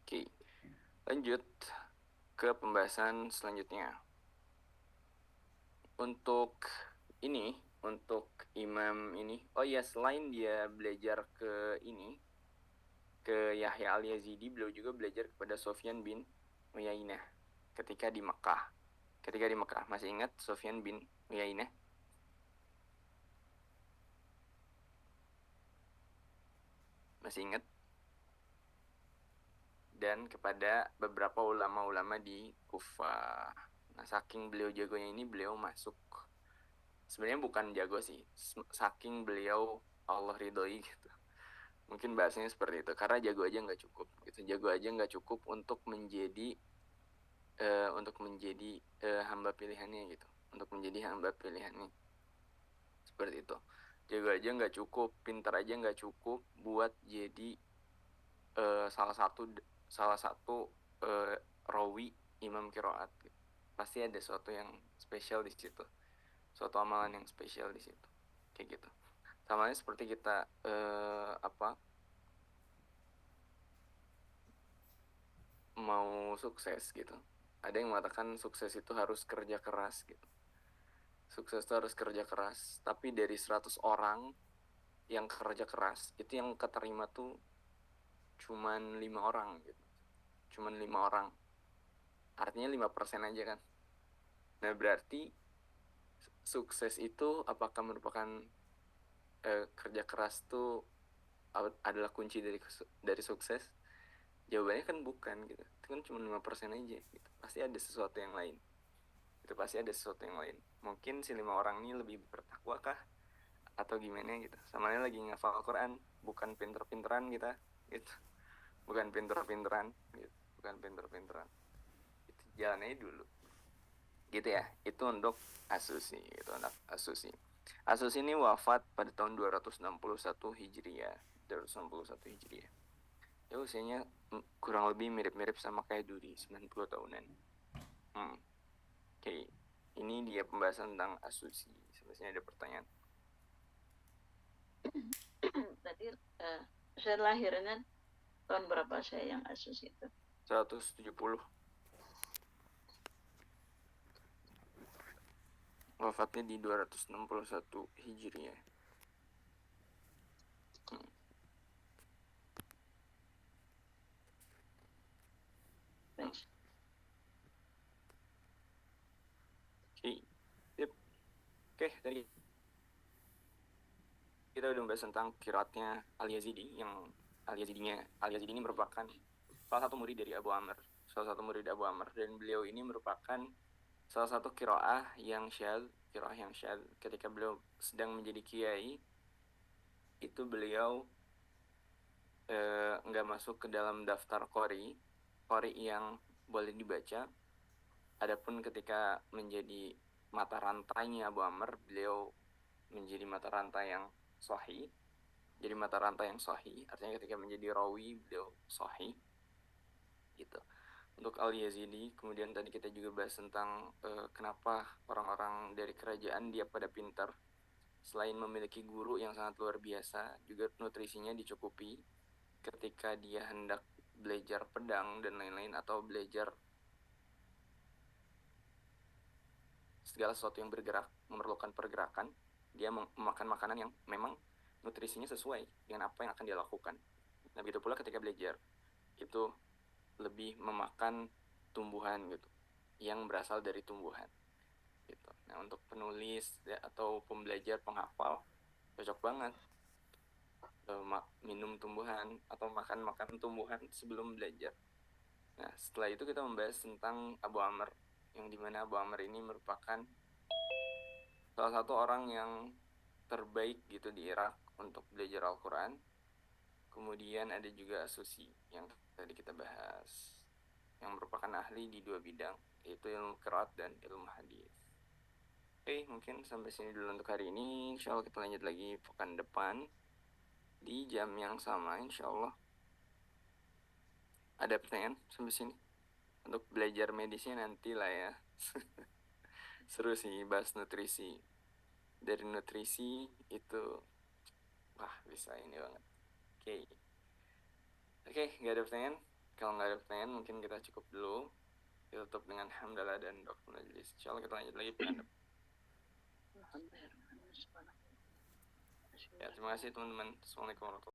Oke. Lanjut ke pembahasan selanjutnya. Untuk imam ini, oh ya, selain dia belajar ke Yahya Al-Yazidi, beliau juga belajar kepada Sufyan bin Uyainah ketika di Mekah. Masih ingat Sufyan bin Uyainah? Masih ingat? Dan kepada beberapa ulama-ulama di Kufah. Nah, saking beliau jagonya ini, beliau masuk. Sebenarnya bukan jago sih, saking beliau Allah ridhoi gitu. Mungkin bahasanya seperti itu, karena jago aja nggak cukup gitu. Jago aja nggak cukup untuk menjadi hamba pilihannya gitu, untuk menjadi hamba pilihannya seperti itu. Jago aja nggak cukup, pintar aja nggak cukup buat jadi salah satu rawi imam qiraat gitu. Pasti ada sesuatu yang spesial di situ, suatu amalan yang spesial di situ, kayak gitu. Sama halnya seperti kita mau sukses gitu. Ada yang mengatakan sukses itu harus kerja keras gitu. Sukses itu harus kerja keras, tapi dari 100 orang yang kerja keras, itu yang keterima tuh cuman 5 orang gitu. Cuman 5 orang. Artinya 5% aja kan. Nah, berarti sukses itu apakah merupakan kerja keras tuh adalah kunci dari sukses? Jawabannya kan bukan gitu. Itu kan cuma 5% aja gitu. Pasti ada sesuatu yang lain. Itu pasti ada sesuatu yang lain. Mungkin si 5 orang ini lebih bertakwa kah? Atau gimana gitu. Samanya lagi ngafal Al-Quran, bukan pinter-pinteran kita gitu. Bukan pinter-pinteran gitu. Bukan pinter-pinteran. Itu jalannya dulu. Gitu ya. Itu untuk As-Susi. As-Susi ini wafat pada tahun 261 Hijriah. 261 Hijriah. Ya usianya kurang lebih mirip-mirip sama kayak Duri, 90 tahunan. Oke. Ini dia pembahasan tentang As-Susi. Sebenarnya ada pertanyaan. Tadi saya lahirnya tahun berapa saya yang As-Susi itu? 170. Wafatnya di 261 Hijriah. Baik. Oke, tadi kita udah membahas tentang qiraatnya Al-Yazidi, yang Al-Yazidi ini merupakan salah satu murid dari Abu Amr, dan beliau ini merupakan salah satu qiraah yang syadz. Ketika beliau sedang menjadi kiai, itu beliau nggak masuk ke dalam daftar qori yang boleh dibaca. Adapun ketika menjadi mata rantainya Abu Amr, beliau menjadi mata rantai yang sahih. Jadi mata rantai yang sahih, artinya ketika menjadi rawi beliau sahih gitu. untuk Al-Yazidi. Kemudian tadi kita juga bahas tentang kenapa orang-orang dari kerajaan dia pada pintar. Selain memiliki guru yang sangat luar biasa, juga nutrisinya dicukupi ketika dia hendak belajar pedang dan lain-lain, atau belajar segala sesuatu yang bergerak, memerlukan pergerakan, dia memakan makanan yang memang nutrisinya sesuai dengan apa yang akan dia lakukan. Nah, begitu pula ketika belajar, itu lebih memakan tumbuhan gitu, yang berasal dari tumbuhan gitu. Nah, untuk penulis ya, atau pembelajar penghafal, cocok banget minum tumbuhan atau makan tumbuhan sebelum belajar. Nah, setelah itu kita membahas tentang Abu Amr, yang dimana Abu Amr ini merupakan salah satu orang yang terbaik gitu di Irak untuk belajar Al-Quran. Kemudian ada juga Susi yang tadi kita bahas, yang merupakan ahli di dua bidang, yaitu ilmu qiraat dan ilmu hadis. Oke, mungkin sampai sini dulu untuk hari ini. Insya Allah kita lanjut lagi pekan depan di jam yang sama, insya Allah. Ada pertanyaan sampai sini? Untuk belajar medisnya nanti lah ya. Seru sih bahas nutrisi. Dari nutrisi itu, wah bisa ini banget. Oke, nggak ada pertanyaan. Kalau nggak ada pertanyaan, mungkin kita cukup dulu. Kita tutup dengan hamdalah dan doa majelis. Insya Allah kita lanjut lagi pekan depan. Ya, terima kasih teman-teman. Assalamualaikum warahmatullahi wabarakatuh.